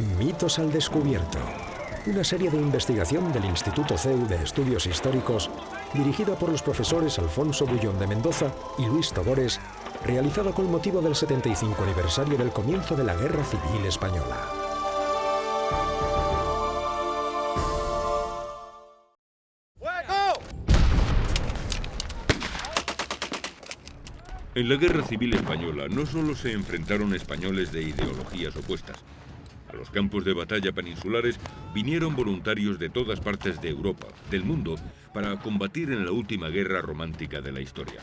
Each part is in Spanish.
Mitos al descubierto. Una serie de investigación del Instituto CEU de Estudios Históricos, dirigida por los profesores Alfonso Bullón de Mendoza y Luis Togores, realizada con motivo del 75 aniversario del comienzo de la Guerra Civil Española. En la Guerra Civil Española no solo se enfrentaron españoles de ideologías opuestas. A los campos de batalla peninsulares vinieron voluntarios de todas partes de Europa, del mundo, para combatir en la última guerra romántica de la historia.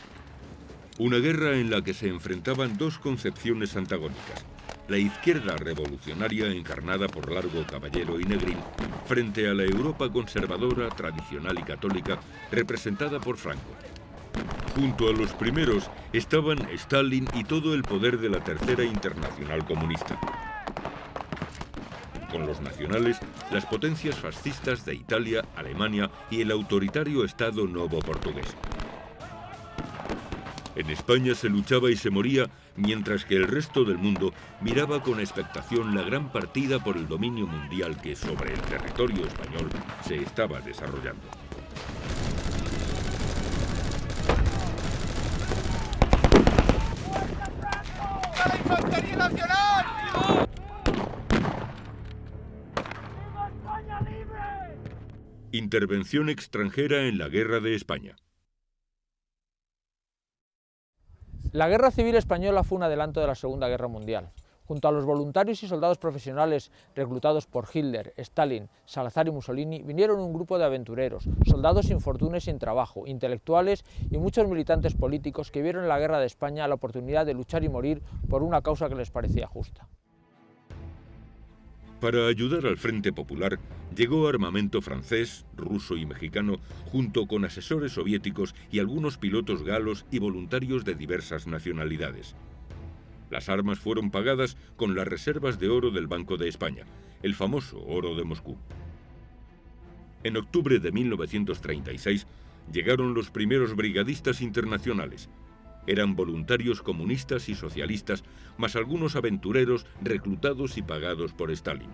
Una guerra en la que se enfrentaban dos concepciones antagónicas. La izquierda revolucionaria encarnada por Largo, Caballero y Negrín, frente a la Europa conservadora, tradicional y católica, representada por Franco. Junto a los primeros estaban Stalin y todo el poder de la Tercera Internacional Comunista. Con los nacionales, las potencias fascistas de Italia, Alemania y el autoritario Estado Novo portugués. En España se luchaba y se moría, mientras que el resto del mundo miraba con expectación la gran partida por el dominio mundial que sobre el territorio español se estaba desarrollando. ¡La infantería nacional! Intervención extranjera en la Guerra de España. La Guerra Civil Española fue un adelanto de la Segunda Guerra Mundial. Junto a los voluntarios y soldados profesionales reclutados por Hitler, Stalin, Salazar y Mussolini, vinieron un grupo de aventureros, soldados sin fortuna y sin trabajo, intelectuales y muchos militantes políticos que vieron en la Guerra de España la oportunidad de luchar y morir por una causa que les parecía justa. Para ayudar al Frente Popular, llegó armamento francés, ruso y mexicano, junto con asesores soviéticos y algunos pilotos galos y voluntarios de diversas nacionalidades. Las armas fueron pagadas con las reservas de oro del Banco de España, el famoso oro de Moscú. En octubre de 1936 llegaron los primeros brigadistas internacionales. Eran voluntarios comunistas y socialistas, más algunos aventureros reclutados y pagados por Stalin.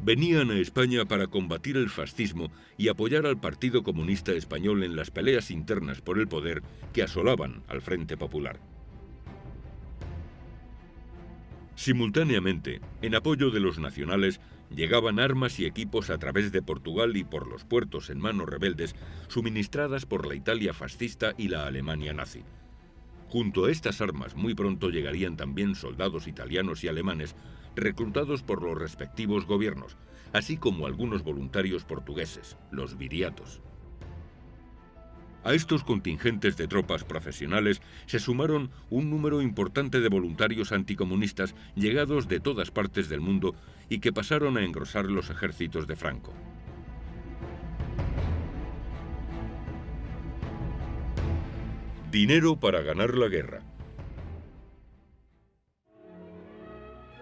Venían a España para combatir el fascismo y apoyar al Partido Comunista Español en las peleas internas por el poder que asolaban al Frente Popular. Simultáneamente, en apoyo de los nacionales, llegaban armas y equipos a través de Portugal y por los puertos en manos rebeldes, suministradas por la Italia fascista y la Alemania nazi. Junto a estas armas muy pronto llegarían también soldados italianos y alemanes, reclutados por los respectivos gobiernos, así como algunos voluntarios portugueses, los viriatos. A estos contingentes de tropas profesionales se sumaron un número importante de voluntarios anticomunistas llegados de todas partes del mundo y que pasaron a engrosar los ejércitos de Franco. Dinero para ganar la guerra.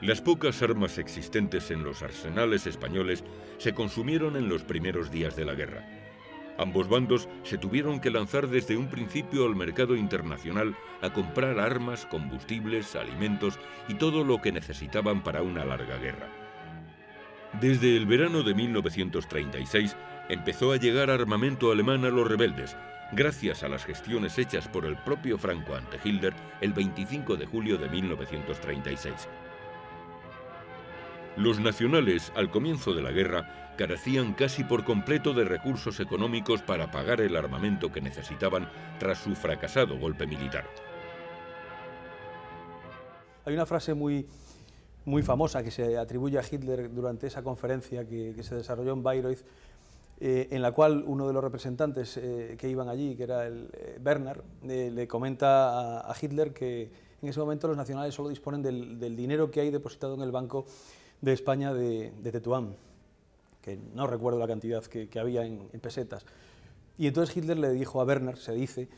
Las pocas armas existentes en los arsenales españoles se consumieron en los primeros días de la guerra. Ambos bandos se tuvieron que lanzar desde un principio al mercado internacional a comprar armas, combustibles, alimentos y todo lo que necesitaban para una larga guerra. Desde el verano de 1936 empezó a llegar armamento alemán a los rebeldes, gracias a las gestiones hechas por el propio Franco ante Hitler el 25 de julio de 1936. Los nacionales, al comienzo de la guerra, carecían casi por completo de recursos económicos para pagar el armamento que necesitaban tras su fracasado golpe militar. Hay una frase muy famosa que se atribuye a Hitler durante esa conferencia que se desarrolló en Bayreuth, en la cual uno de los representantes que iban allí, que era el Bernard, le comenta a Hitler que en ese momento los nacionales solo disponen del dinero que hay depositado en el Banco de España de Tetuán, que no recuerdo la cantidad que había en pesetas. Y entonces Hitler le dijo a Bernard, se dice,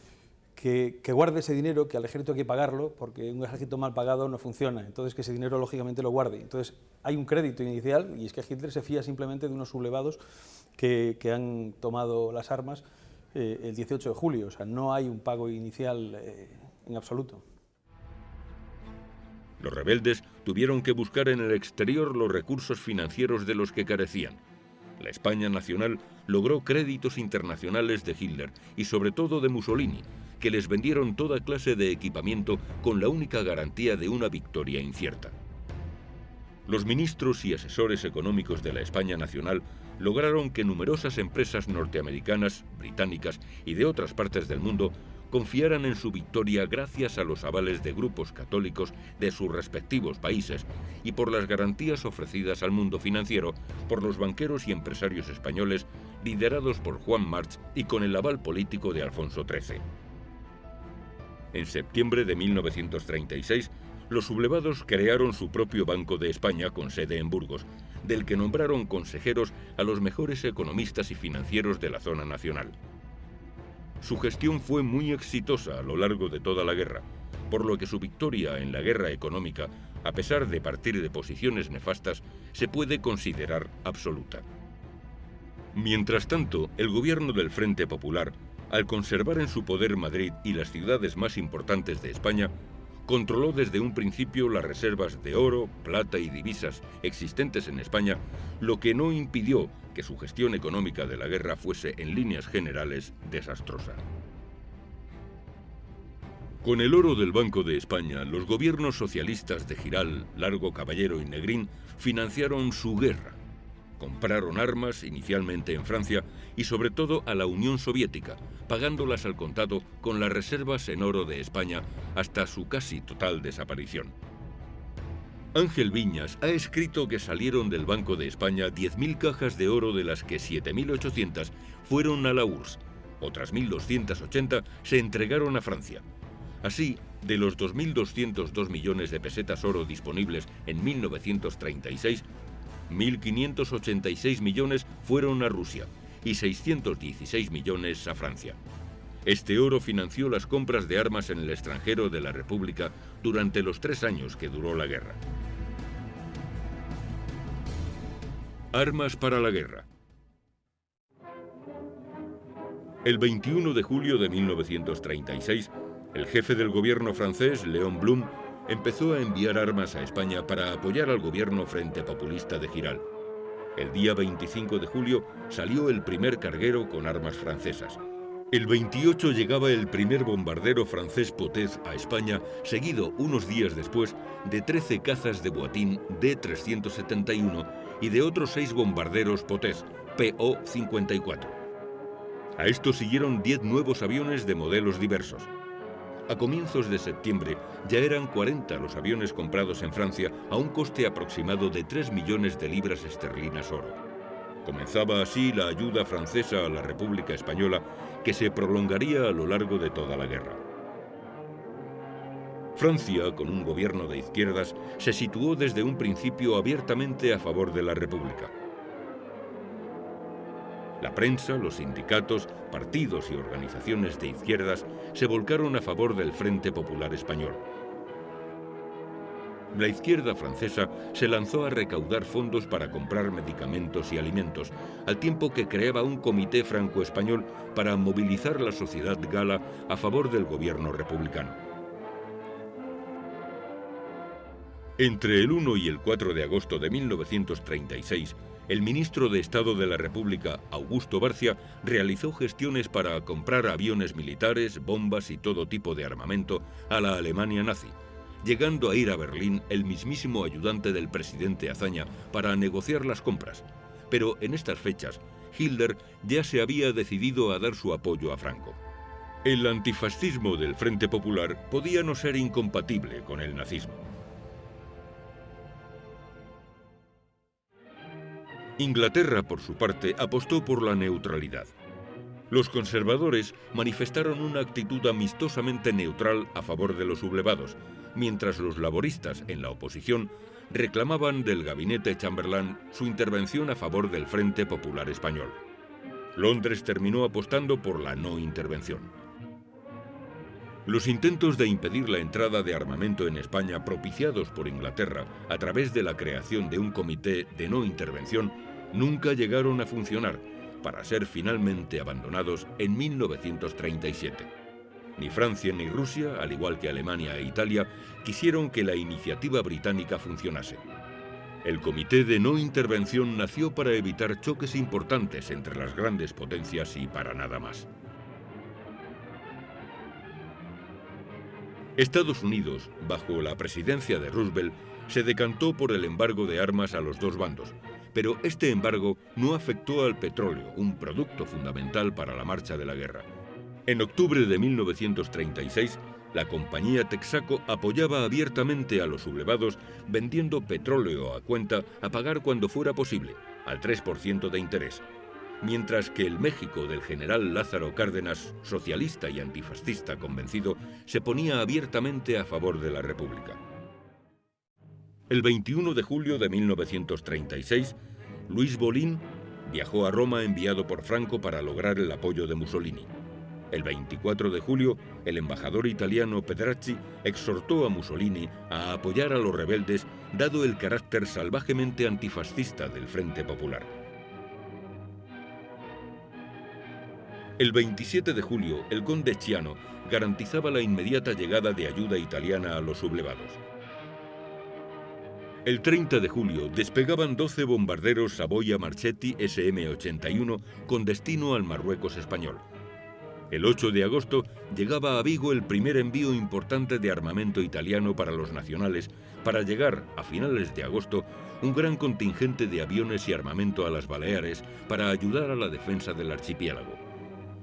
que guarde ese dinero, que al ejército hay que pagarlo, porque un ejército mal pagado no funciona, entonces que ese dinero lógicamente lo guarde. Entonces hay un crédito inicial, y es que Hitler se fía simplemente de unos sublevados que han tomado las armas el 18 de julio, o sea, no hay un pago inicial en absoluto. Los rebeldes tuvieron que buscar en el exterior los recursos financieros de los que carecían. La España nacional logró créditos internacionales de Hitler y sobre todo de Mussolini, que les vendieron toda clase de equipamiento con la única garantía de una victoria incierta. Los ministros y asesores económicos de la España nacional lograron que numerosas empresas norteamericanas, británicas y de otras partes del mundo confiaran en su victoria gracias a los avales de grupos católicos de sus respectivos países y por las garantías ofrecidas al mundo financiero por los banqueros y empresarios españoles liderados por Juan March y con el aval político de Alfonso XIII. En septiembre de 1936, los sublevados crearon su propio Banco de España con sede en Burgos, del que nombraron consejeros a los mejores economistas y financieros de la zona nacional. Su gestión fue muy exitosa a lo largo de toda la guerra, por lo que su victoria en la guerra económica, a pesar de partir de posiciones nefastas, se puede considerar absoluta. Mientras tanto, el gobierno del Frente Popular, al conservar en su poder Madrid y las ciudades más importantes de España, controló desde un principio las reservas de oro, plata y divisas existentes en España, lo que no impidió que su gestión económica de la guerra fuese en líneas generales desastrosa. Con el oro del Banco de España, los gobiernos socialistas de Giral, Largo Caballero y Negrín financiaron su guerra. Compraron armas, inicialmente en Francia, y sobre todo a la Unión Soviética, pagándolas al contado con las reservas en oro de España hasta su casi total desaparición. Ángel Viñas ha escrito que salieron del Banco de España 10.000 cajas de oro, de las que 7.800 fueron a la URSS, otras 1.280 se entregaron a Francia. Así, de los 2.202 millones de pesetas oro disponibles en 1936, 1.586 millones fueron a Rusia y 616 millones a Francia. Este oro financió las compras de armas en el extranjero de la República durante los 3 años que duró la guerra. Armas para la guerra. El 21 de julio de 1936, el jefe del gobierno francés, Léon Blum, empezó a enviar armas a España para apoyar al gobierno Frente Populista de Giral. El día 25 de julio salió el primer carguero con armas francesas. El 28 llegaba el primer bombardero francés Potez a España, seguido unos días después de 13 cazas de Boatín D-371 y de otros 6 bombarderos Potez PO-54. A esto siguieron 10 nuevos aviones de modelos diversos. A comienzos de septiembre ya eran 40 los aviones comprados en Francia a un coste aproximado de 3 millones de libras esterlinas oro. Comenzaba así la ayuda francesa a la República Española, que se prolongaría a lo largo de toda la guerra. Francia, con un gobierno de izquierdas, se situó desde un principio abiertamente a favor de la República. La prensa, los sindicatos, partidos y organizaciones de izquierdas se volcaron a favor del Frente Popular Español. La izquierda francesa se lanzó a recaudar fondos para comprar medicamentos y alimentos, al tiempo que creaba un comité franco-español para movilizar la sociedad gala a favor del gobierno republicano. Entre el 1 y el 4 de agosto de 1936, el ministro de Estado de la República, Augusto Barcia, realizó gestiones para comprar aviones militares, bombas y todo tipo de armamento a la Alemania nazi, llegando a ir a Berlín el mismísimo ayudante del presidente Azaña para negociar las compras. Pero en estas fechas, Hitler ya se había decidido a dar su apoyo a Franco. El antifascismo del Frente Popular podía no ser incompatible con el nazismo. Inglaterra, por su parte, apostó por la neutralidad. Los conservadores manifestaron una actitud amistosamente neutral a favor de los sublevados, mientras los laboristas, en la oposición, reclamaban del gabinete Chamberlain su intervención a favor del Frente Popular Español. Londres terminó apostando por la no intervención. Los intentos de impedir la entrada de armamento en España, propiciados por Inglaterra a través de la creación de un comité de no intervención, nunca llegaron a funcionar, para ser finalmente abandonados en 1937. Ni Francia ni Rusia, al igual que Alemania e Italia, quisieron que la iniciativa británica funcionase. El Comité de No Intervención nació para evitar choques importantes entre las grandes potencias y para nada más. Estados Unidos, bajo la presidencia de Roosevelt, se decantó por el embargo de armas a los dos bandos, pero este embargo no afectó al petróleo, un producto fundamental para la marcha de la guerra. En octubre de 1936, la compañía Texaco apoyaba abiertamente a los sublevados vendiendo petróleo a cuenta a pagar cuando fuera posible, al 3% de interés, mientras que el México del general Lázaro Cárdenas, socialista y antifascista convencido, se ponía abiertamente a favor de la República. El 21 de julio de 1936, Luis Bolín viajó a Roma enviado por Franco para lograr el apoyo de Mussolini. El 24 de julio, el embajador italiano Pedracci exhortó a Mussolini a apoyar a los rebeldes, dado el carácter salvajemente antifascista del Frente Popular. El 27 de julio, el conde Chiano garantizaba la inmediata llegada de ayuda italiana a los sublevados. El 30 de julio despegaban 12 bombarderos Savoia Marchetti SM-81 con destino al Marruecos español. El 8 de agosto llegaba a Vigo el primer envío importante de armamento italiano para los nacionales, para llegar, a finales de agosto, un gran contingente de aviones y armamento a las Baleares para ayudar a la defensa del archipiélago.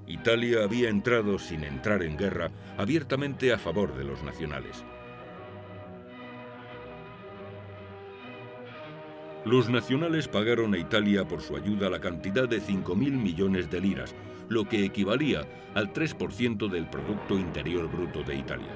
Italia había entrado, sin entrar en guerra, abiertamente a favor de los nacionales. Los nacionales pagaron a Italia por su ayuda la cantidad de 5.000 millones de liras, lo que equivalía al 3% del Producto Interior Bruto de Italia.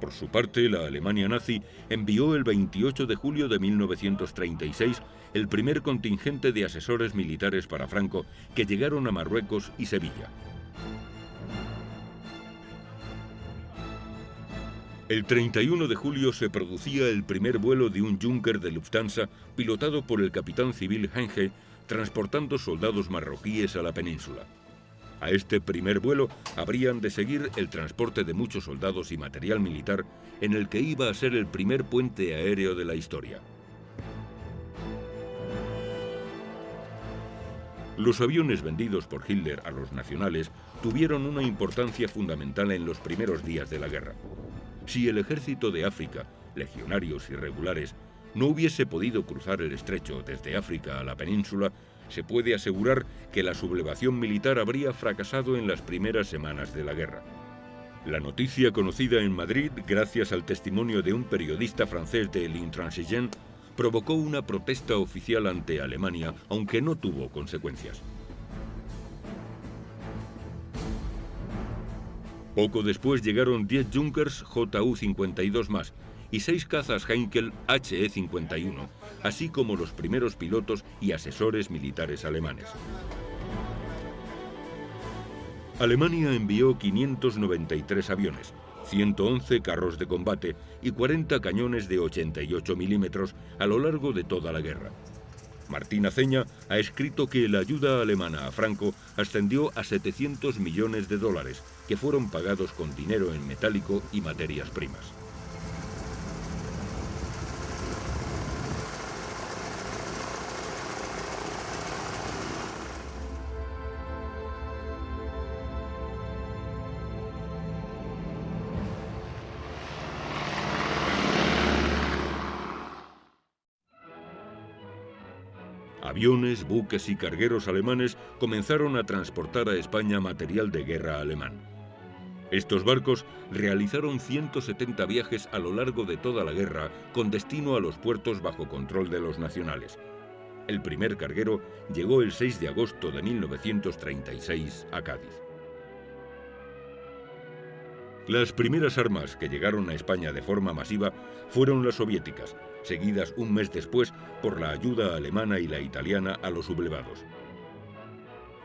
Por su parte, la Alemania nazi envió el 28 de julio de 1936 el primer contingente de asesores militares para Franco, que llegaron a Marruecos y Sevilla. El 31 de julio se producía el primer vuelo de un Junker de Lufthansa pilotado por el capitán civil Henge, transportando soldados marroquíes a la península. A este primer vuelo habrían de seguir el transporte de muchos soldados y material militar, en el que iba a ser el primer puente aéreo de la historia. Los aviones vendidos por Hitler a los nacionales tuvieron una importancia fundamental en los primeros días de la guerra. Si el ejército de África, legionarios irregulares, no hubiese podido cruzar el estrecho desde África a la península, se puede asegurar que la sublevación militar habría fracasado en las primeras semanas de la guerra. La noticia, conocida en Madrid gracias al testimonio de un periodista francés de L'Intransigeant, provocó una protesta oficial ante Alemania, aunque no tuvo consecuencias. Poco después llegaron 10 Junkers Ju-52 más y 6 cazas Heinkel He-51, así como los primeros pilotos y asesores militares alemanes. Alemania envió 593 aviones, 111 carros de combate y 40 cañones de 88 milímetros a lo largo de toda la guerra. Martín Aceña ha escrito que la ayuda alemana a Franco ascendió a 700 millones de dólares, que fueron pagados con dinero en metálico y materias primas. Aviones, buques y cargueros alemanes comenzaron a transportar a España material de guerra alemán. Estos barcos realizaron 170 viajes a lo largo de toda la guerra con destino a los puertos bajo control de los nacionales. El primer carguero llegó el 6 de agosto de 1936 a Cádiz. Las primeras armas que llegaron a España de forma masiva fueron las soviéticas, seguidas un mes después por la ayuda alemana y la italiana a los sublevados.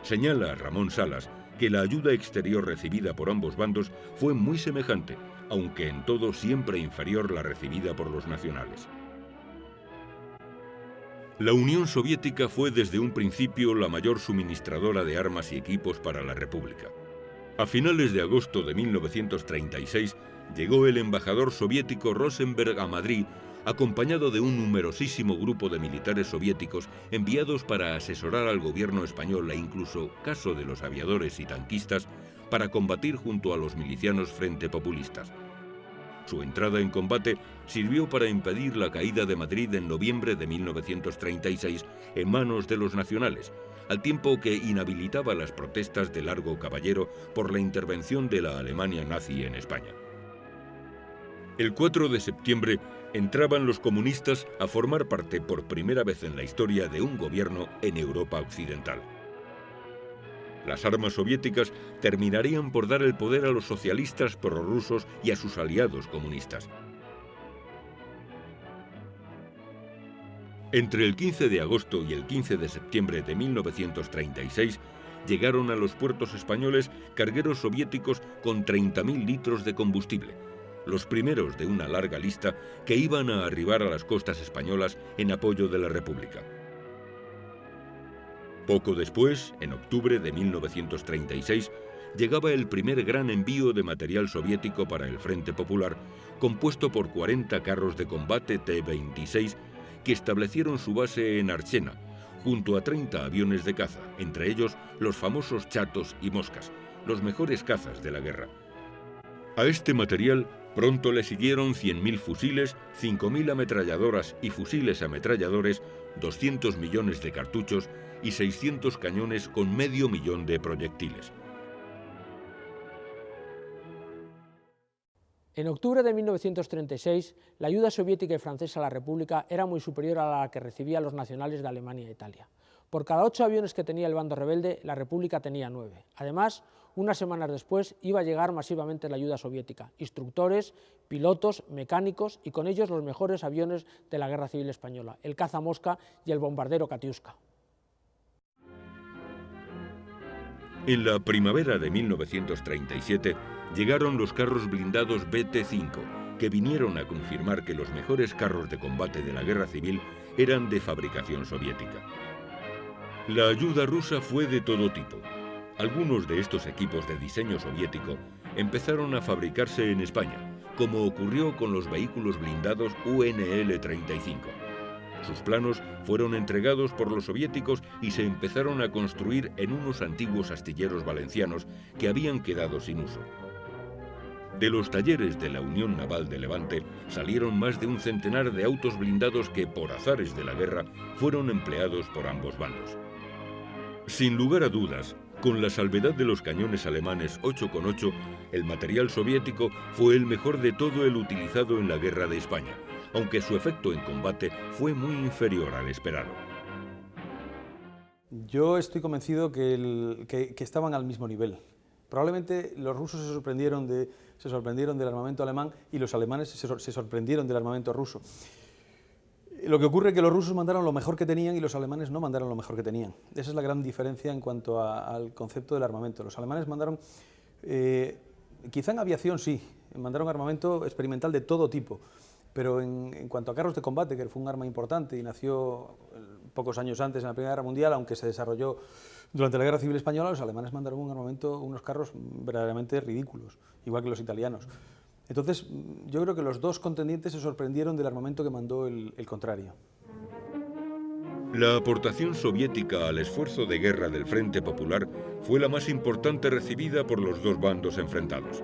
Señala Ramón Salas que la ayuda exterior recibida por ambos bandos fue muy semejante, aunque en todo siempre inferior la recibida por los nacionales. La Unión Soviética fue desde un principio la mayor suministradora de armas y equipos para la República. A finales de agosto de 1936 llegó el embajador soviético Rosenberg a Madrid, acompañado de un numerosísimo grupo de militares soviéticos enviados para asesorar al gobierno español e incluso, caso de los aviadores y tanquistas, para combatir junto a los milicianos frente populistas. Su entrada en combate sirvió para impedir la caída de Madrid en noviembre de 1936 en manos de los nacionales, al tiempo que inhabilitaba las protestas de Largo Caballero por la intervención de la Alemania nazi en España. El 4 de septiembre entraban los comunistas a formar parte por primera vez en la historia de un gobierno en Europa occidental. Las armas soviéticas terminarían por dar el poder a los socialistas prorrusos y a sus aliados comunistas. Entre el 15 de agosto y el 15 de septiembre de 1936 llegaron a los puertos españoles cargueros soviéticos con 30.000 litros de combustible, los primeros de una larga lista que iban a arribar a las costas españolas en apoyo de la República. Poco después, en octubre de 1936, llegaba el primer gran envío de material soviético para el Frente Popular, compuesto por 40 carros de combate T-26 que establecieron su base en Archena, junto a 30 aviones de caza, entre ellos los famosos Chatos y Moscas, los mejores cazas de la guerra. A este material pronto le siguieron 100.000 fusiles, 5.000 ametralladoras y fusiles ametralladores, 200 millones de cartuchos y 600 cañones con 500.000 de proyectiles. En octubre de 1936, la ayuda soviética y francesa a la República era muy superior a la que recibían los nacionales de Alemania e Italia. Por cada 8 aviones que tenía el bando rebelde, la República tenía 9. Además, unas semanas después iba a llegar masivamente la ayuda soviética, instructores, pilotos, mecánicos y con ellos los mejores aviones de la Guerra Civil Española, el caza Mosca y el bombardero Katiuska. En la primavera de 1937 llegaron los carros blindados BT-5, que vinieron a confirmar que los mejores carros de combate de la Guerra Civil eran de fabricación soviética. La ayuda rusa fue de todo tipo. Algunos de estos equipos de diseño soviético empezaron a fabricarse en España, como ocurrió con los vehículos blindados UNL-35. Sus planos fueron entregados por los soviéticos y se empezaron a construir en unos antiguos astilleros valencianos que habían quedado sin uso. De los talleres de la Unión Naval de Levante salieron más de un centenar de autos blindados que, por azares de la guerra, fueron empleados por ambos bandos. Sin lugar a dudas, con la salvedad de los cañones alemanes 8,8, el material soviético fue el mejor de todo el utilizado en la Guerra de España, aunque su efecto en combate fue muy inferior al esperado. Yo estoy convencido que estaban al mismo nivel. Probablemente los rusos se sorprendieron del armamento alemán y los alemanes se sorprendieron del armamento ruso. Lo que ocurre es que los rusos mandaron lo mejor que tenían y los alemanes no mandaron lo mejor que tenían. Esa es la gran diferencia en cuanto al concepto del armamento. Los alemanes mandaron, quizá en aviación sí, mandaron armamento experimental de todo tipo, pero en cuanto a carros de combate, que fue un arma importante y nació pocos años antes en la Primera Guerra Mundial, aunque se desarrolló durante la Guerra Civil Española, los alemanes mandaron un armamento, unos carros verdaderamente ridículos, igual que los italianos. Entonces, yo creo que los dos contendientes se sorprendieron del armamento que mandó el contrario. La aportación soviética al esfuerzo de guerra del Frente Popular fue la más importante recibida por los dos bandos enfrentados.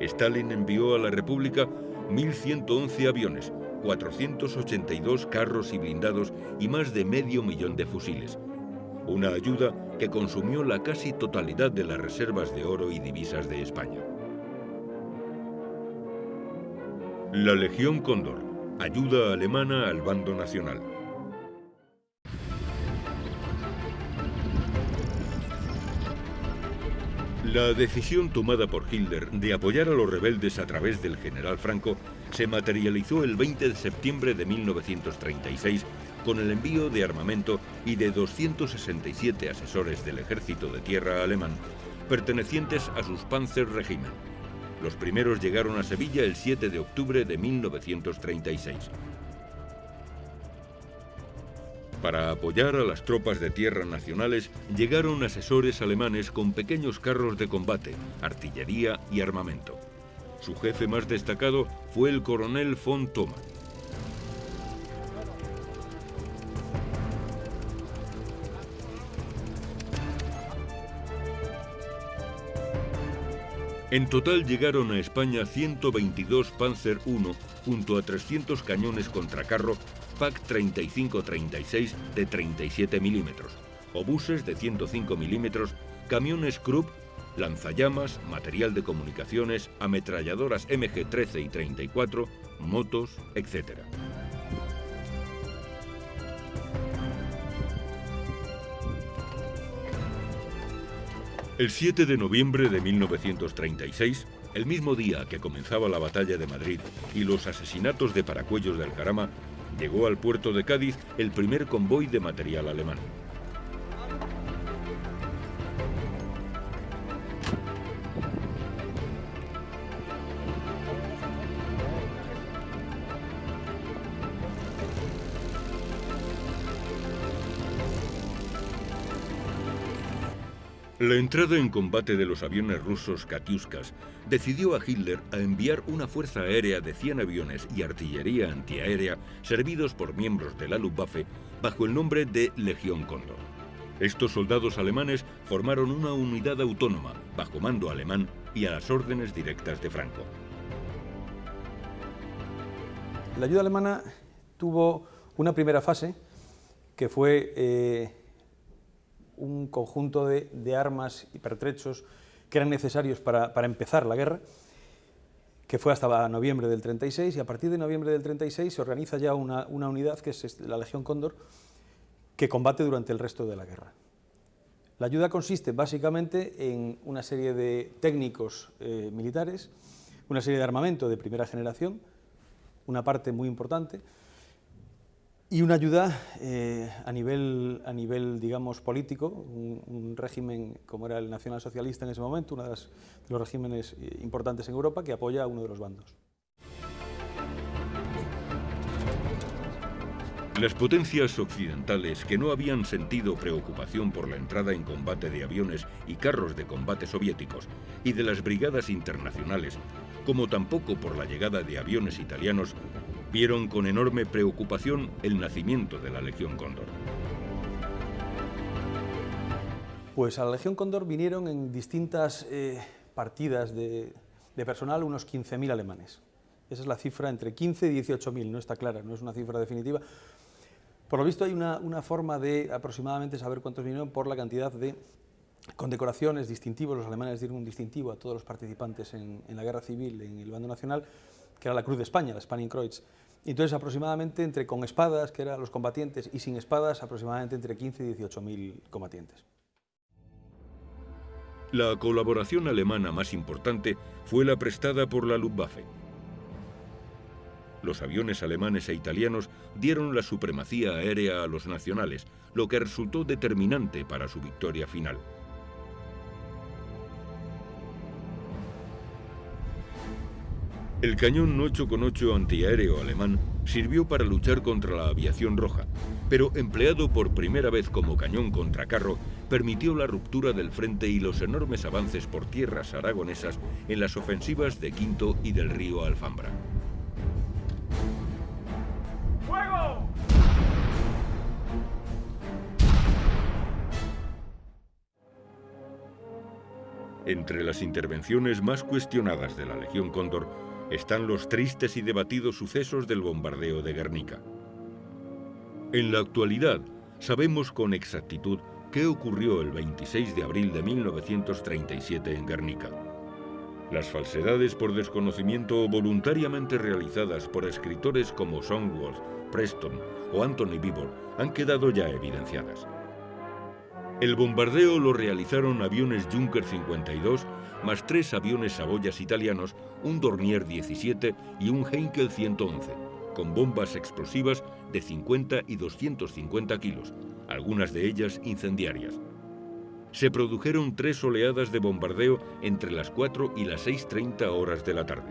Stalin envió a la República 1.111 aviones, 482 carros y blindados y más de 500.000 de fusiles. Una ayuda que consumió la casi totalidad de las reservas de oro y divisas de España. La Legión Cóndor, ayuda alemana al bando nacional. La decisión tomada por Hitler de apoyar a los rebeldes a través del general Franco se materializó el 20 de septiembre de 1936 con el envío de armamento y de 267 asesores del ejército de tierra alemán pertenecientes a sus Panzerregiment, Los primeros llegaron a Sevilla el 7 de octubre de 1936. Para apoyar a las tropas de tierra nacionales llegaron asesores alemanes con pequeños carros de combate, artillería y armamento. Su jefe más destacado fue el coronel von Thoma. En total llegaron a España 122 Panzer I junto a 300 cañones contracarro PaK 35-36 de 37 milímetros, obuses de 105 milímetros, camiones Krupp, lanzallamas, material de comunicaciones, ametralladoras MG-13 y 34, motos, etc. El 7 de noviembre de 1936, el mismo día que comenzaba la batalla de Madrid y los asesinatos de Paracuellos del Jarama, llegó al puerto de Cádiz el primer convoy de material alemán. La entrada en combate de los aviones rusos Katyuskas decidió a Hitler a enviar una fuerza aérea de 100 aviones y artillería antiaérea servidos por miembros de la Luftwaffe bajo el nombre de Legión Cóndor. Estos soldados alemanes formaron una unidad autónoma bajo mando alemán y a las órdenes directas de Franco. La ayuda alemana tuvo una primera fase que fue un conjunto de armas y pertrechos que eran necesarios para empezar la guerra, que fue hasta noviembre del 36, y a partir de noviembre del 36 se organiza ya una unidad, que es la Legión Cóndor, que combate durante el resto de la guerra. La ayuda consiste básicamente en una serie de técnicos militares, una serie de armamento de primera generación, una parte muy importante, y una ayuda a nivel, digamos, político, un régimen como era el nacionalsocialista en ese momento, uno de los regímenes importantes en Europa, que apoya a uno de los bandos. Las potencias occidentales, que no habían sentido preocupación por la entrada en combate de aviones y carros de combate soviéticos y de las brigadas internacionales, como tampoco por la llegada de aviones italianos, vieron con enorme preocupación el nacimiento de la Legión Cóndor. Pues a la Legión Cóndor vinieron en distintas partidas de personal unos 15.000 alemanes. Esa es la cifra, entre 15 y 18.000, no está clara, no es una cifra definitiva. Por lo visto hay una forma de aproximadamente saber cuántos vinieron por la cantidad de condecoraciones, distintivos. Los alemanes dieron un distintivo a todos los participantes en la guerra civil en el bando nacional, que era la Cruz de España, la Spanienkreuz. Y entonces aproximadamente con espadas, que eran los combatientes, y sin espadas, aproximadamente entre 15 y 18.000 combatientes. La colaboración alemana más importante fue la prestada por la Luftwaffe. Los aviones alemanes e italianos dieron la supremacía aérea a los nacionales, lo que resultó determinante para su victoria final. El cañón 8,8 antiaéreo alemán sirvió para luchar contra la aviación roja, pero empleado por primera vez como cañón contracarro, permitió la ruptura del frente y los enormes avances por tierras aragonesas en las ofensivas de Quinto y del río Alfambra. ¡Fuego! Entre las intervenciones más cuestionadas de la Legión Cóndor están los tristes y debatidos sucesos del bombardeo de Guernica. En la actualidad, sabemos con exactitud qué ocurrió el 26 de abril de 1937 en Guernica. Las falsedades por desconocimiento voluntariamente realizadas por escritores como Songworth, Preston o Anthony Beevor han quedado ya evidenciadas. El bombardeo lo realizaron aviones Junker 52, más 3 aviones Saboyas italianos, un Dornier 17 y un Heinkel 111, con bombas explosivas de 50 y 250 kilos, algunas de ellas incendiarias. se produjeron 3 oleadas de bombardeo entre las 4 y las 6:30 horas de la tarde.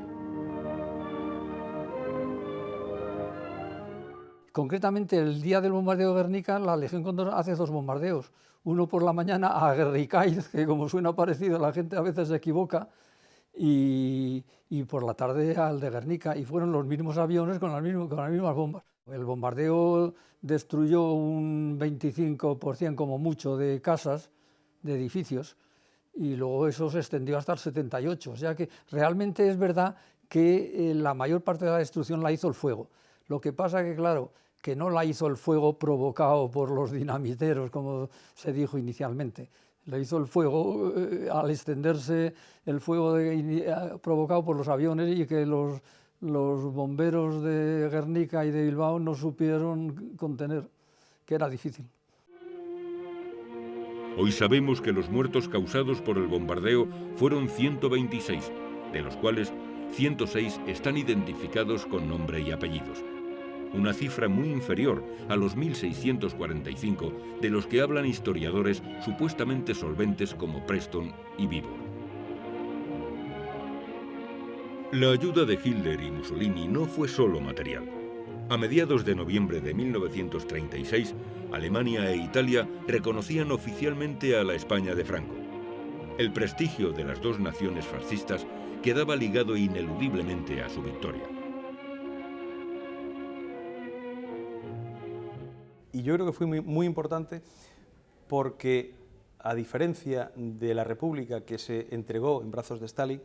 Concretamente, el día del bombardeo de Guernica, la Legión Cóndor hace 2 bombardeos. Uno por la mañana a Guernicaiz, que como suena parecido, la gente a veces se equivoca, y por la tarde al de Guernica. Y fueron los mismos aviones con las mismas bombas. El bombardeo destruyó un 25% como mucho de casas, de edificios, y luego eso se extendió hasta el 78. O sea que realmente es verdad que la mayor parte de la destrucción la hizo el fuego. Lo que pasa que, claro, que no la hizo el fuego provocado por los dinamiteros, como se dijo inicialmente. Lo hizo el fuego al extenderse el fuego provocado por los aviones, y que los bomberos de Guernica y de Bilbao no supieron contener, que era difícil. Hoy sabemos que los muertos causados por el bombardeo fueron 126, de los cuales 106 están identificados con nombre y apellidos. Una cifra muy inferior a los 1.645 de los que hablan historiadores supuestamente solventes como Preston y Bibor. La ayuda de Hitler y Mussolini no fue solo material. A mediados de noviembre de 1936, Alemania e Italia reconocían oficialmente a la España de Franco. El prestigio de las 2 naciones fascistas quedaba ligado ineludiblemente a su victoria. Y yo creo que fue muy importante porque, a diferencia de la República que se entregó en brazos de Stalin,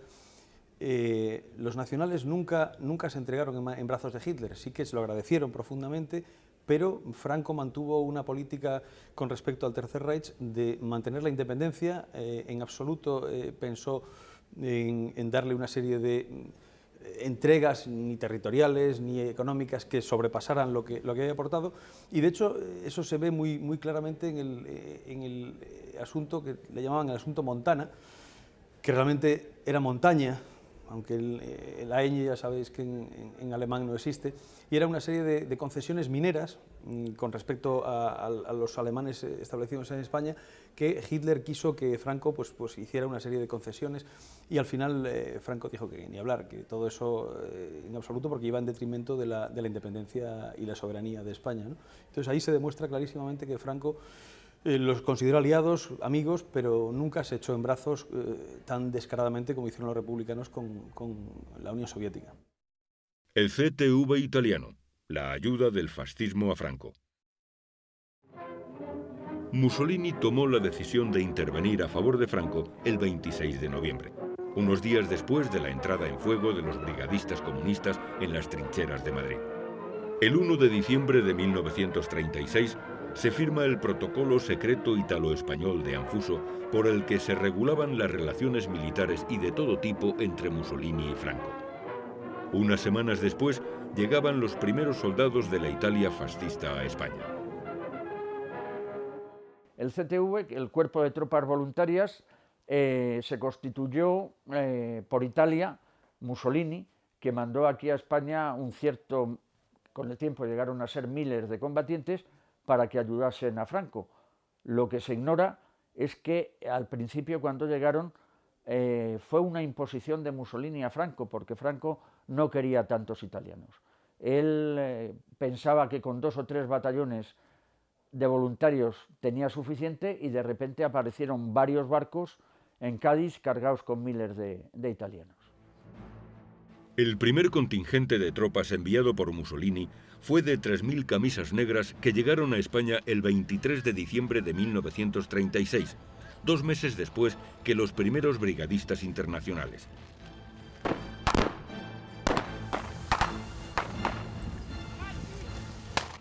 los nacionales nunca se entregaron en brazos de Hitler. Sí que se lo agradecieron profundamente, pero Franco mantuvo una política con respecto al Tercer Reich de mantener la independencia. En absoluto pensó en darle una serie de entregas ni territoriales ni económicas que sobrepasaran lo que había aportado, y de hecho eso se ve muy claramente en el asunto que le llamaban el asunto Montana, que realmente era montaña, aunque la ñ ya sabéis que en alemán no existe, y era una serie de concesiones mineras con respecto a los alemanes establecidos en España, que Hitler quiso que Franco pues hiciera una serie de concesiones, y al final Franco dijo que ni hablar, que todo eso en absoluto, porque iba en detrimento de la independencia y la soberanía de España, ¿no? Entonces ahí se demuestra clarísimamente que Franco los consideró aliados, amigos, pero nunca se echó en brazos tan descaradamente como hicieron los republicanos con la Unión Soviética. El CTV italiano, la ayuda del fascismo a Franco. Mussolini tomó la decisión de intervenir a favor de Franco el 26 de noviembre, unos días después de la entrada en fuego de los brigadistas comunistas en las trincheras de Madrid. El 1 de diciembre de 1936 se firma el protocolo secreto italo-español de Anfuso, por el que se regulaban las relaciones militares y de todo tipo entre Mussolini y Franco. Unas semanas después llegaban los primeros soldados de la Italia fascista a España. El CTV, el Cuerpo de Tropas Voluntarias, se constituyó por Italia, Mussolini, que mandó aquí a España con el tiempo llegaron a ser miles de combatientes para que ayudasen a Franco. Lo que se ignora es que al principio, cuando llegaron, fue una imposición de Mussolini a Franco, porque Franco no quería tantos italianos. Él pensaba que con 2 o 3 batallones de voluntarios tenía suficiente, y de repente aparecieron varios barcos en Cádiz cargados con miles de italianos. El primer contingente de tropas enviado por Mussolini fue de 3.000 camisas negras que llegaron a España el 23 de diciembre de 1936, 2 meses después que los primeros brigadistas internacionales.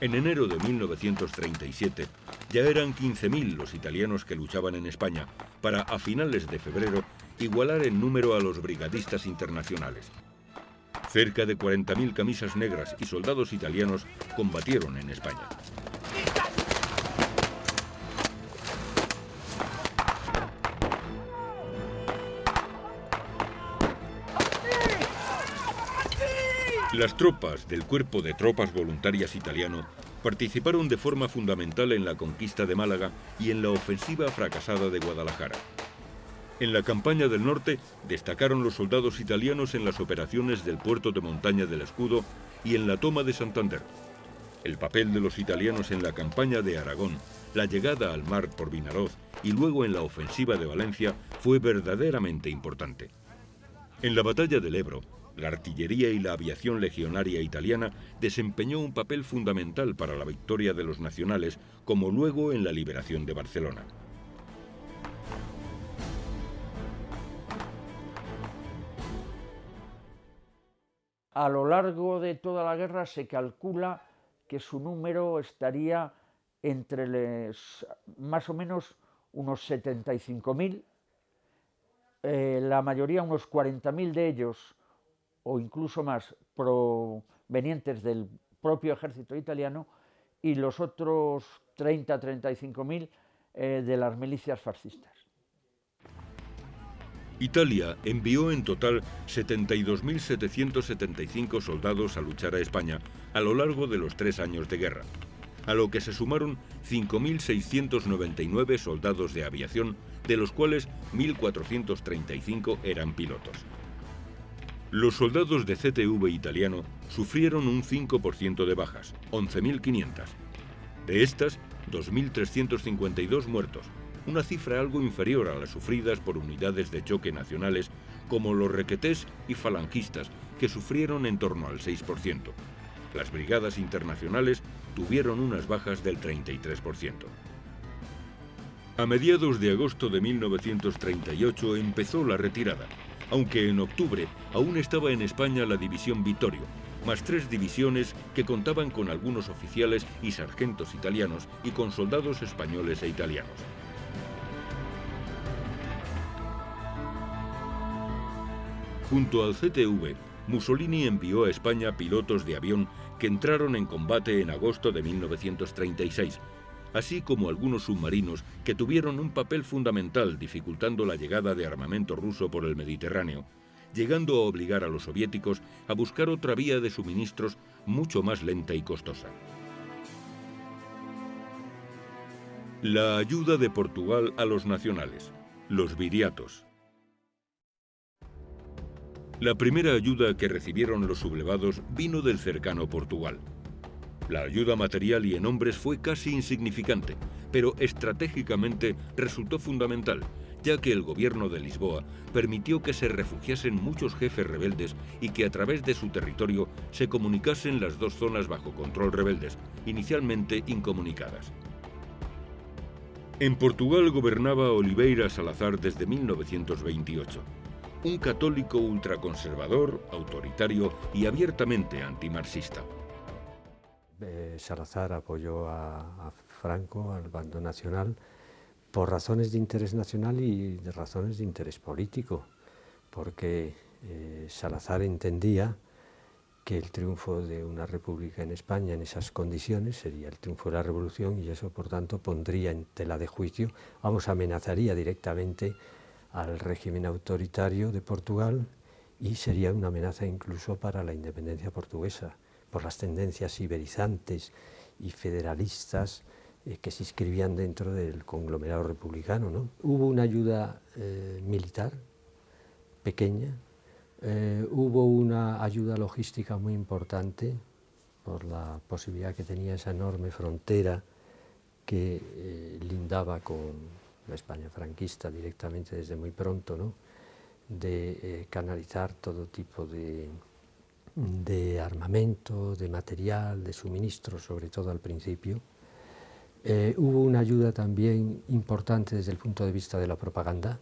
En enero de 1937 ya eran 15.000 los italianos que luchaban en España, para a finales de febrero igualar en número a los brigadistas internacionales. Cerca de 40.000 camisas negras y soldados italianos combatieron en España. Las tropas del Cuerpo de Tropas Voluntarias italiano Participaron de forma fundamental en la conquista de Málaga y en la ofensiva fracasada de Guadalajara. En la campaña del norte destacaron los soldados italianos en las operaciones del puerto de Montaña del Escudo y en la toma de Santander. El papel de los italianos en la campaña de Aragón, la llegada al mar por Vinaroz y luego en la ofensiva de Valencia fue verdaderamente importante. En la batalla del Ebro, la artillería y la aviación legionaria italiana desempeñó un papel fundamental para la victoria de los nacionales, como luego en la liberación de Barcelona. A lo largo de toda la guerra se calcula que su número estaría entre más o menos unos 75.000, la mayoría, unos 40.000 de ellos, o incluso más, provenientes del propio ejército italiano, y los otros 30-35.000 de las milicias fascistas. Italia envió en total 72.775 soldados a luchar a España a lo largo de los 3 años de guerra, a lo que se sumaron 5.699 soldados de aviación, de los cuales 1.435 eran pilotos. Los soldados de CTV italiano sufrieron un 5% de bajas, 11.500. De estas, 2.352 muertos, una cifra algo inferior a las sufridas por unidades de choque nacionales como los requetés y falangistas, que sufrieron en torno al 6%. Las brigadas internacionales tuvieron unas bajas del 33%. A mediados de agosto de 1938 empezó la retirada, aunque en octubre aún estaba en España la División Vittorio, más 3 divisiones que contaban con algunos oficiales y sargentos italianos y con soldados españoles e italianos. Junto al CTV, Mussolini envió a España pilotos de avión que entraron en combate en agosto de 1936, así como algunos submarinos que tuvieron un papel fundamental dificultando la llegada de armamento ruso por el Mediterráneo, llegando a obligar a los soviéticos a buscar otra vía de suministros mucho más lenta y costosa. La ayuda de Portugal a los nacionales, los viriatos. La primera ayuda que recibieron los sublevados vino del cercano Portugal. La ayuda material y en hombres fue casi insignificante, pero estratégicamente resultó fundamental, ya que el gobierno de Lisboa permitió que se refugiasen muchos jefes rebeldes y que a través de su territorio se comunicasen las 2 zonas bajo control rebeldes, inicialmente incomunicadas. En Portugal gobernaba Oliveira Salazar desde 1928. Un católico ultraconservador, autoritario y abiertamente antimarxista. Salazar apoyó a Franco, al bando nacional, por razones de interés nacional y de razones de interés político, porque Salazar entendía que el triunfo de una república en España en esas condiciones sería el triunfo de la revolución y eso, por tanto, pondría en tela de juicio, amenazaría directamente al régimen autoritario de Portugal y sería una amenaza incluso para la independencia portuguesa, por las tendencias iberizantes y federalistas que se inscribían dentro del conglomerado republicano, ¿no? Hubo una ayuda militar pequeña, hubo una ayuda logística muy importante por la posibilidad que tenía esa enorme frontera que lindaba con la España franquista directamente desde muy pronto, ¿no? De canalizar todo tipo de armamento, de material, de suministro, sobre todo al principio. Hubo una ayuda también importante desde el punto de vista de la propaganda.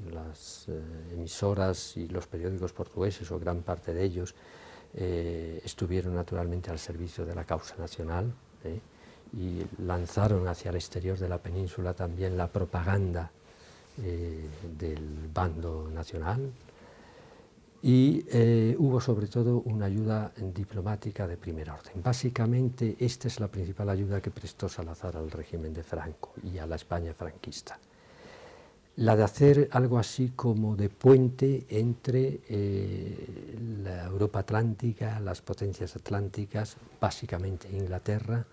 Las emisoras y los periódicos portugueses, o gran parte de ellos, estuvieron naturalmente al servicio de la causa nacional, y lanzaron hacia el exterior de la península también la propaganda del bando nacional. Y hubo sobre todo una ayuda diplomática de primer orden. Básicamente esta es la principal ayuda que prestó Salazar al régimen de Franco y a la España franquista. la de hacer algo así como de puente entre la Europa atlántica, las potencias atlánticas, básicamente Inglaterra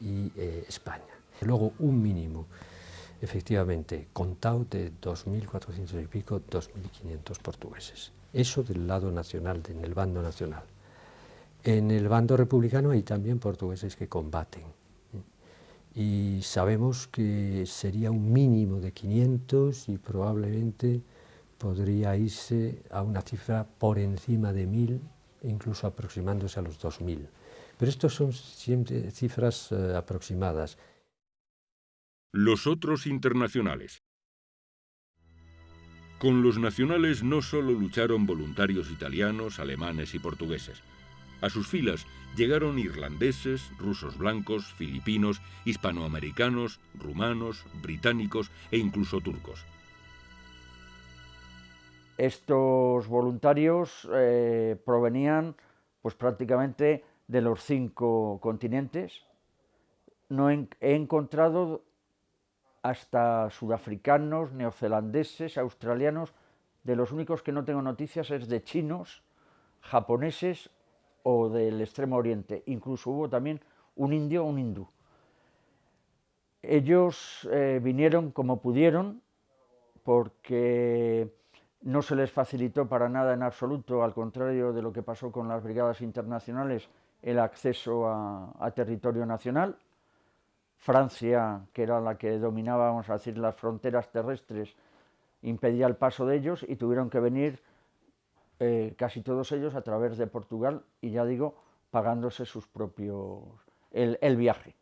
y España. Luego un mínimo, efectivamente, contado de 2.400 y pico, 2.500 portugueses. Eso del lado nacional, en el bando nacional. En el bando republicano hay también portugueses que combaten. Y sabemos que sería un mínimo de 500 y probablemente podría irse a una cifra por encima de 1.000, incluso aproximándose a los 2.000. Pero estos son siempre cifras aproximadas. Los otros internacionales. Con los nacionales no solo lucharon voluntarios italianos, alemanes y portugueses. A sus filas llegaron irlandeses, rusos blancos, filipinos, hispanoamericanos, rumanos, británicos e incluso turcos. Estos voluntarios provenían pues, prácticamente de los 5 continentes. No he encontrado hasta sudafricanos, neozelandeses, australianos. De los únicos que no tengo noticias es de chinos, japoneses o del Extremo Oriente. Incluso hubo también un indio, un hindú. Ellos vinieron como pudieron, porque no se les facilitó para nada en absoluto, al contrario de lo que pasó con las brigadas internacionales, el acceso a territorio nacional. Francia, que era la que dominaba, vamos a decir, las fronteras terrestres, impedía el paso de ellos y tuvieron que venir casi todos ellos a través de Portugal y, ya digo, pagándose sus propios el viaje.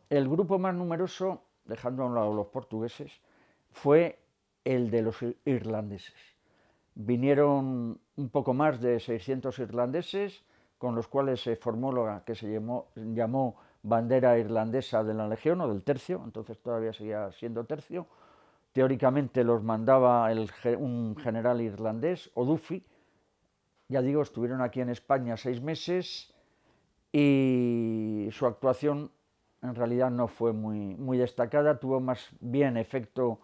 El grupo más numeroso, dejando a un lado los portugueses, fue el de los irlandeses. Vinieron un poco más de 600 irlandeses, con los cuales se formó lo que se llamó bandera irlandesa de la Legión o del Tercio, entonces todavía seguía siendo Tercio. Teóricamente los mandaba un general irlandés, O'Duffy. Ya digo, estuvieron aquí en España 6 meses y su actuación en realidad no fue muy destacada, tuvo más bien efecto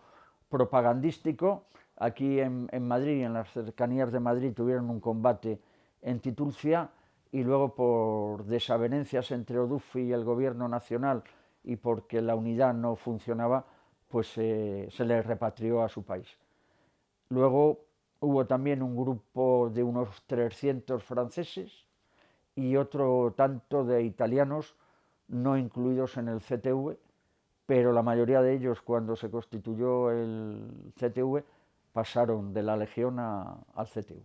propagandístico. Aquí en Madrid, en las cercanías de Madrid, tuvieron un combate en Titulcia y luego, por desavenencias entre O'Duffy y el gobierno nacional y porque la unidad no funcionaba, pues se les repatrió a su país. Luego hubo también un grupo de unos 300 franceses y otro tanto de italianos no incluidos en el CTV, pero la mayoría de ellos, cuando se constituyó el CTV, pasaron de la Legión al CTV.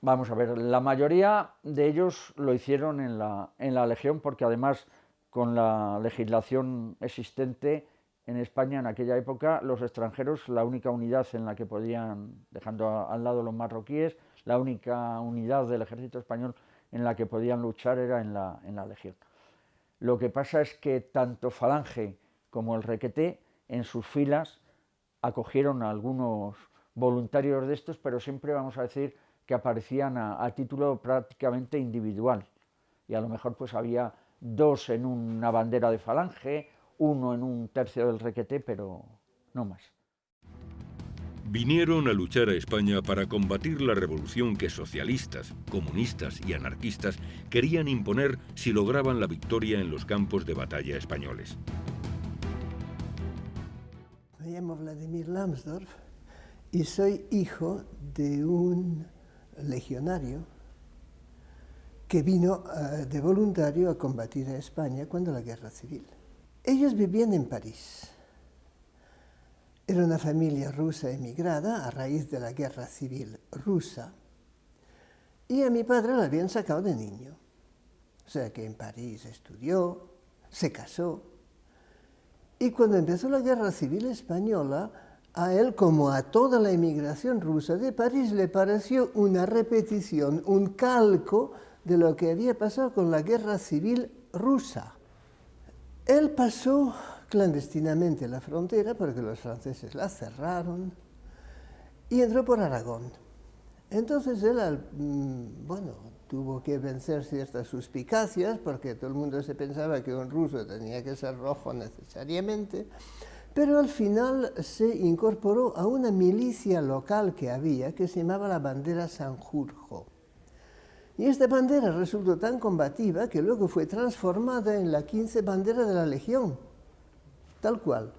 Vamos a ver, la mayoría de ellos lo hicieron en la Legión, porque además, con la legislación existente en España en aquella época, los extranjeros, la única unidad en la que podían, dejando al lado los marroquíes, la única unidad del ejército español en la que podían luchar era en la Legión. Lo que pasa es que tanto Falange como el Requeté, en sus filas, acogieron a algunos voluntarios de estos, pero siempre, vamos a decir, que aparecían a título prácticamente individual. Y a lo mejor pues había 2 en una bandera de Falange, 1 en un tercio del Requeté, pero no más. Vinieron a luchar a España para combatir la revolución que socialistas, comunistas y anarquistas querían imponer si lograban la victoria en los campos de batalla españoles. Me llamo Vladimir Lambsdorff y soy hijo de un legionario que vino de voluntario a combatir a España cuando la guerra civil. Ellos vivían en París. Era una familia rusa emigrada a raíz de la guerra civil rusa. Y a mi padre lo habían sacado de niño. O sea que en París estudió, se casó. Y cuando empezó la guerra civil española, a él, como a toda la emigración rusa de París, le pareció una repetición, un calco de lo que había pasado con la guerra civil rusa. Él pasó clandestinamente la frontera, porque los franceses la cerraron, y entró por Aragón. Entonces él, tuvo que vencer ciertas suspicacias, porque todo el mundo se pensaba que un ruso tenía que ser rojo necesariamente, pero al final se incorporó a una milicia local que había, que se llamaba la Bandera Sanjurjo. Y esta bandera resultó tan combativa que luego fue transformada en la 15 bandera de la Legión, tal cual.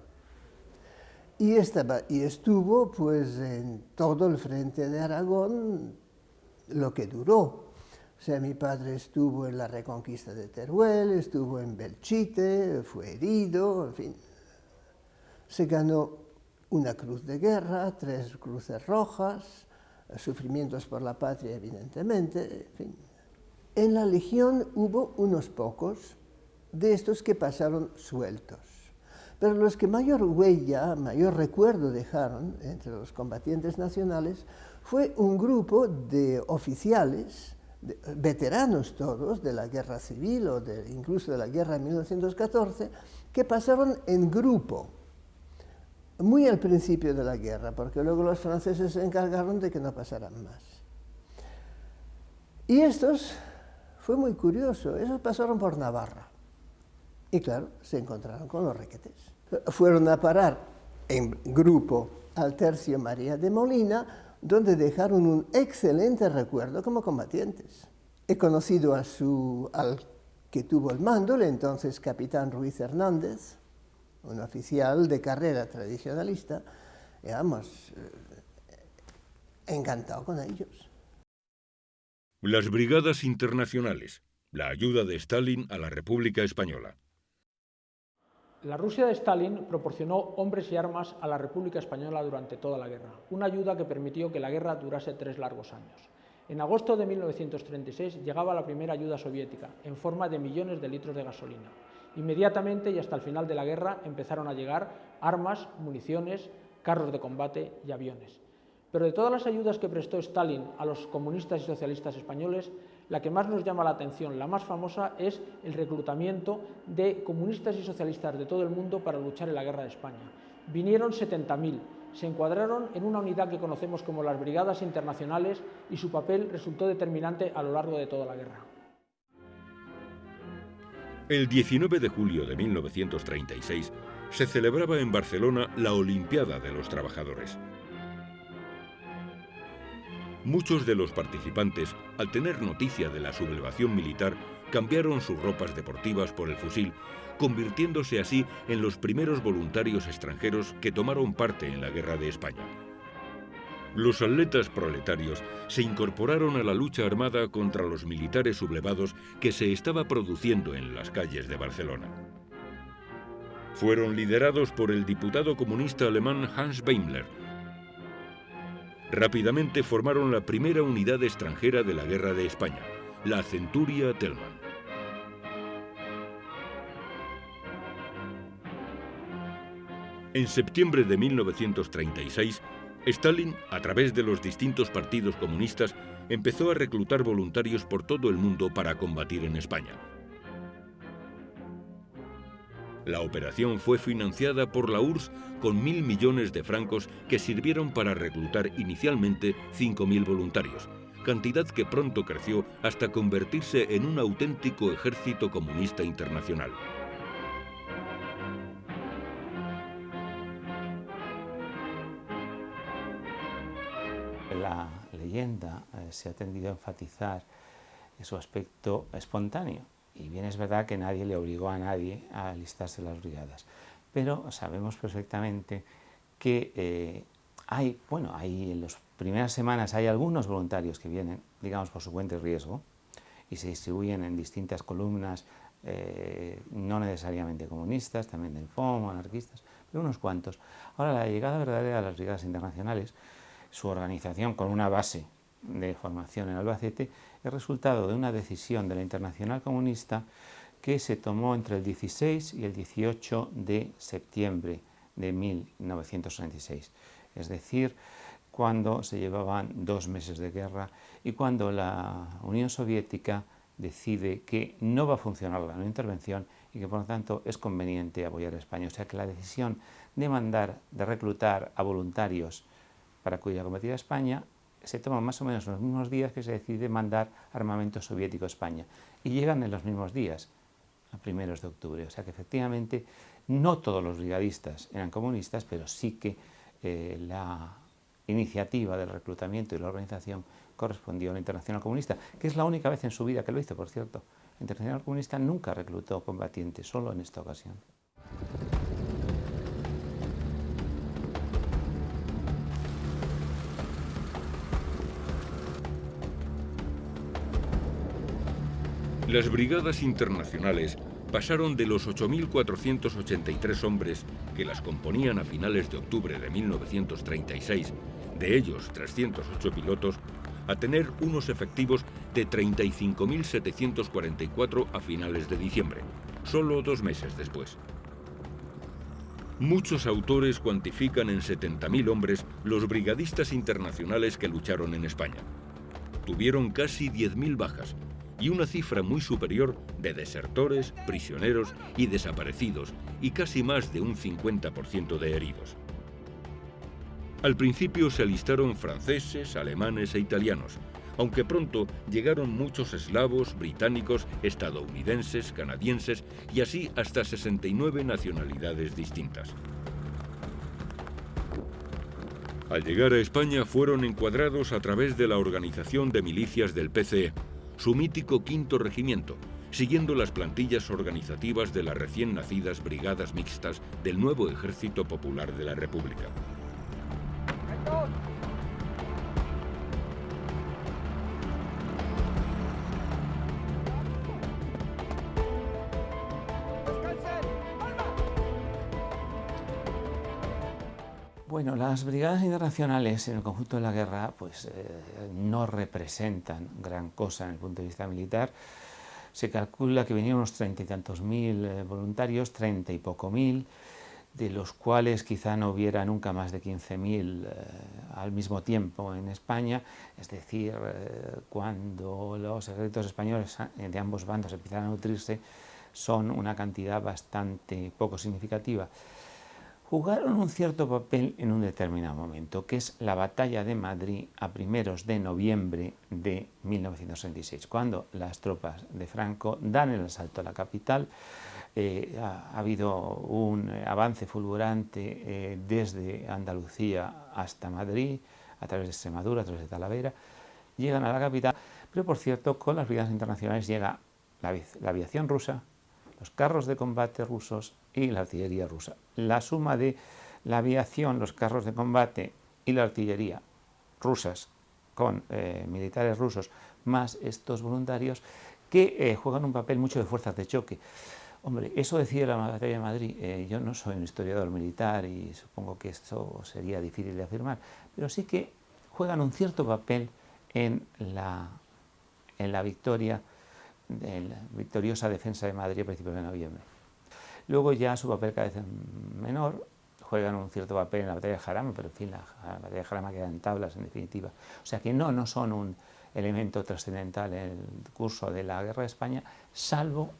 Y estuvo pues en todo el frente de Aragón lo que duró. O sea, mi padre estuvo en la reconquista de Teruel, estuvo en Belchite, fue herido, en fin. Se ganó una cruz de guerra, 3 cruces rojas, sufrimientos por la patria, evidentemente, en fin. En la Legión hubo unos pocos de estos que pasaron sueltos. Pero los que mayor huella, mayor recuerdo dejaron entre los combatientes nacionales fue un grupo de oficiales, veteranos todos, de la guerra civil o incluso de la guerra de 1914, que pasaron en grupo, muy al principio de la guerra, porque luego los franceses se encargaron de que no pasaran más. Y estos, fue muy curioso, esos pasaron por Navarra. Y claro, se encontraron con los requetés. Fueron a parar en grupo al Tercio María de Molina, donde dejaron un excelente recuerdo como combatientes. He conocido al que tuvo el mando, el entonces capitán Ruiz Hernández, un oficial de carrera tradicionalista, digamos, encantado con ellos. Las Brigadas Internacionales, la ayuda de Stalin a la República Española. La Rusia de Stalin proporcionó hombres y armas a la República Española durante toda la guerra, una ayuda que permitió que la guerra durase 3 largos años. En agosto de 1936 llegaba la primera ayuda soviética, en forma de millones de litros de gasolina. Inmediatamente y hasta el final de la guerra empezaron a llegar armas, municiones, carros de combate y aviones. Pero de todas las ayudas que prestó Stalin a los comunistas y socialistas españoles, la que más nos llama la atención, la más famosa, es el reclutamiento de comunistas y socialistas de todo el mundo para luchar en la guerra de España. Vinieron 70.000, se encuadraron en una unidad que conocemos como las Brigadas Internacionales y su papel resultó determinante a lo largo de toda la guerra. El 19 de julio de 1936 se celebraba en Barcelona la Olimpiada de los Trabajadores. Muchos de los participantes, al tener noticia de la sublevación militar, cambiaron sus ropas deportivas por el fusil, convirtiéndose así en los primeros voluntarios extranjeros que tomaron parte en la Guerra de España. Los atletas proletarios se incorporaron a la lucha armada contra los militares sublevados que se estaba produciendo en las calles de Barcelona. Fueron liderados por el diputado comunista alemán Hans Weimler. Rápidamente formaron la primera unidad extranjera de la Guerra de España, la Centuria Thälmann. En septiembre de 1936, Stalin, a través de los distintos partidos comunistas, empezó a reclutar voluntarios por todo el mundo para combatir en España. La operación fue financiada por la URSS con 1.000 millones de francos que sirvieron para reclutar inicialmente 5.000 voluntarios, cantidad que pronto creció hasta convertirse en un auténtico ejército comunista internacional. La leyenda se ha tendido a enfatizar su aspecto espontáneo. Y bien es verdad que nadie le obligó a nadie a alistarse en las brigadas, pero sabemos perfectamente que hay en las primeras semanas hay algunos voluntarios que vienen, digamos, por su cuenta y riesgo, y se distribuyen en distintas columnas, no necesariamente comunistas, también del FOM, anarquistas, pero unos cuantos. Ahora, la llegada verdadera a las brigadas internacionales, su organización con una base de formación en Albacete, es resultado de una decisión de la Internacional Comunista que se tomó entre el 16 y el 18 de septiembre de 1936. Es decir, cuando se llevaban 2 meses de guerra y cuando la Unión Soviética decide que no va a funcionar la no intervención y que por lo tanto es conveniente apoyar a España. O sea que la decisión de reclutar a voluntarios para acudir a combatir a España se toma más o menos en los mismos días que se decide mandar armamento soviético a España. Y llegan en los mismos días. a primeros de octubre. O sea que efectivamente no todos los brigadistas eran comunistas, pero sí que la iniciativa del reclutamiento y la organización correspondió a la Internacional Comunista, que es la única vez en su vida que lo hizo, por cierto. La Internacional Comunista nunca reclutó combatientes, solo en esta ocasión. Las brigadas internacionales pasaron de los 8.483 hombres que las componían a finales de octubre de 1936, de ellos 308 pilotos, a tener unos efectivos de 35.744 a finales de diciembre, solo 2 meses después. Muchos autores cuantifican en 70.000 hombres los brigadistas internacionales que lucharon en España. Tuvieron casi 10.000 bajas, y una cifra muy superior de desertores, prisioneros y desaparecidos, y casi más de un 50% de heridos. Al principio se alistaron franceses, alemanes e italianos, aunque pronto llegaron muchos eslavos, británicos, estadounidenses, canadienses y así hasta 69 nacionalidades distintas. Al llegar a España fueron encuadrados a través de la organización de milicias del PCE, su mítico Quinto Regimiento, siguiendo las plantillas organizativas de las recién nacidas brigadas mixtas del nuevo Ejército Popular de la República. Bueno, las brigadas internacionales en el conjunto de la guerra pues, no representan gran cosa en el punto de vista militar. Se calcula que venían unos 30 y tantos mil voluntarios, 30 y poco mil, de los cuales quizá no hubiera nunca más de 15.000 al mismo tiempo en España. Es decir, cuando los ejércitos españoles de ambos bandos empiezan a nutrirse, son una cantidad bastante poco significativa. Jugaron un cierto papel en un determinado momento, que es la batalla de Madrid a primeros de noviembre de 1966, cuando las tropas de Franco dan el asalto a la capital. Ha habido un avance fulgurante desde Andalucía hasta Madrid, a través de Extremadura, a través de Talavera, llegan a la capital, pero por cierto, con las brigadas internacionales llega la aviación rusa, los carros de combate rusos y la artillería rusa. La suma de la aviación, los carros de combate y la artillería rusas con militares rusos, más estos voluntarios que juegan un papel mucho de fuerzas de choque. Hombre, eso decide la batalla de Madrid. Yo no soy un historiador militar y supongo que esto sería difícil de afirmar, pero sí que juegan un cierto papel en la victoria, en la victoriosa defensa de Madrid a principios de noviembre. Luego ya su papel cada vez menor, juegan un cierto papel en la batalla de Jarama, pero en fin, la batalla de Jarama queda en tablas en definitiva. O sea que no son un elemento trascendental en el curso de la guerra de España, salvo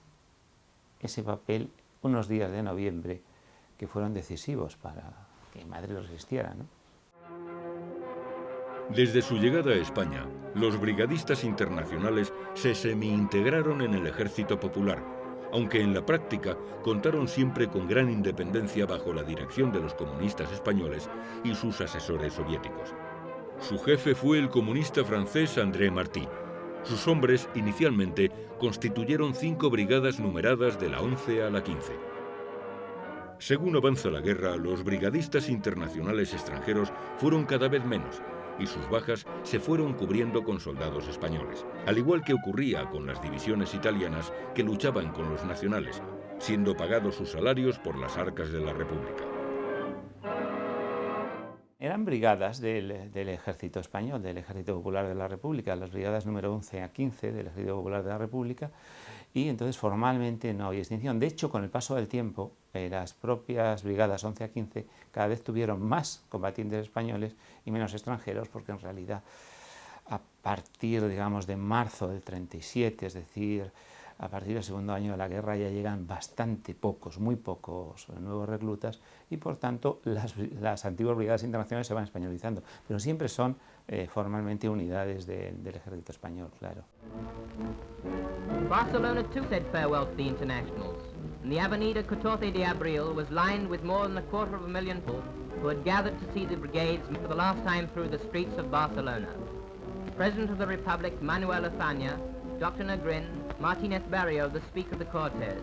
ese papel unos días de noviembre que fueron decisivos para que Madrid resistiera, ¿no? Desde su llegada a España, los brigadistas internacionales se semi-integraron en el Ejército Popular, aunque en la práctica contaron siempre con gran independencia bajo la dirección de los comunistas españoles y sus asesores soviéticos. Su jefe fue el comunista francés André Marty. Sus hombres, inicialmente, constituyeron 5 brigadas numeradas de la 11 a la 15. Según avanza la guerra, los brigadistas internacionales extranjeros fueron cada vez menos, y sus bajas se fueron cubriendo con soldados españoles, al igual que ocurría con las divisiones italianas que luchaban con los nacionales, siendo pagados sus salarios por las arcas de la República. Eran brigadas del Ejército Español, del Ejército Popular de la República, las brigadas número 11 a 15 del Ejército Popular de la República, y entonces formalmente no había distinción. De hecho, con el paso del tiempo, las propias brigadas 11 a 15 cada vez tuvieron más combatientes españoles y menos extranjeros, porque en realidad a partir, digamos, de marzo del 37, es decir, a partir del segundo año de la guerra ya llegan bastante pocos, muy pocos nuevos reclutas y por tanto las antiguas brigadas internacionales se van españolizando, pero siempre son formalmente unidades del ejército español, claro. Barcelona too said farewell to the internationals, and the Avenida 14 de Abril was lined with more than 250,000 people who had gathered to see the brigades for the last time through the streets of Barcelona. The President of the Republic, Manuel Othania, Dr. Negrin, Martínez Barrio, the Speaker of the Cortes,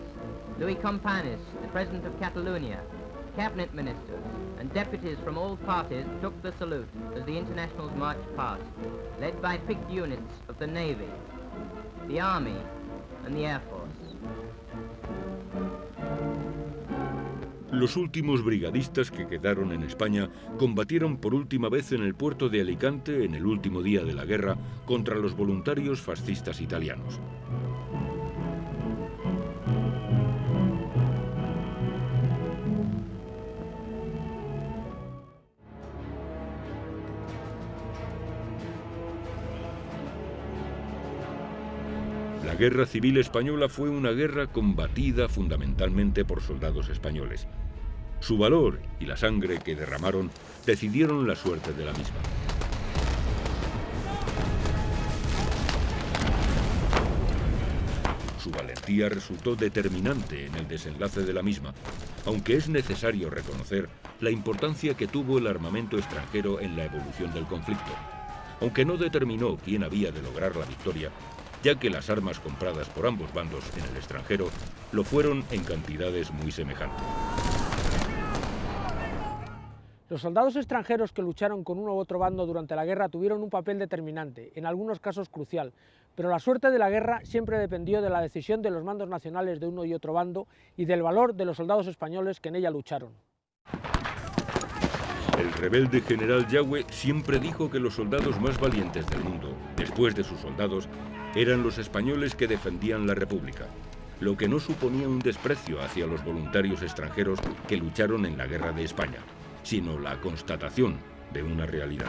Luis Companys, the President of Catalonia, cabinet ministers and deputies from all parties took the salute as the internationals marched past, led by picked units of the Navy, the Army and the Air Force. Los últimos brigadistas que quedaron en España combatieron por última vez en el puerto de Alicante en el último día de la guerra contra los voluntarios fascistas italianos. La Guerra Civil Española fue una guerra combatida fundamentalmente por soldados españoles. Su valor y la sangre que derramaron decidieron la suerte de la misma. Su valentía resultó determinante en el desenlace de la misma, aunque es necesario reconocer la importancia que tuvo el armamento extranjero en la evolución del conflicto, aunque no determinó quién había de lograr la victoria, ya que las armas compradas por ambos bandos en el extranjero lo fueron en cantidades muy semejantes. Los soldados extranjeros que lucharon con uno u otro bando durante la guerra tuvieron un papel determinante, en algunos casos crucial, pero la suerte de la guerra siempre dependió de la decisión de los mandos nacionales de uno y otro bando y del valor de los soldados españoles que en ella lucharon. El rebelde general Yagüe siempre dijo que los soldados más valientes del mundo, después de sus soldados, eran los españoles que defendían la República, lo que no suponía un desprecio hacia los voluntarios extranjeros que lucharon en la Guerra de España, sino la constatación de una realidad.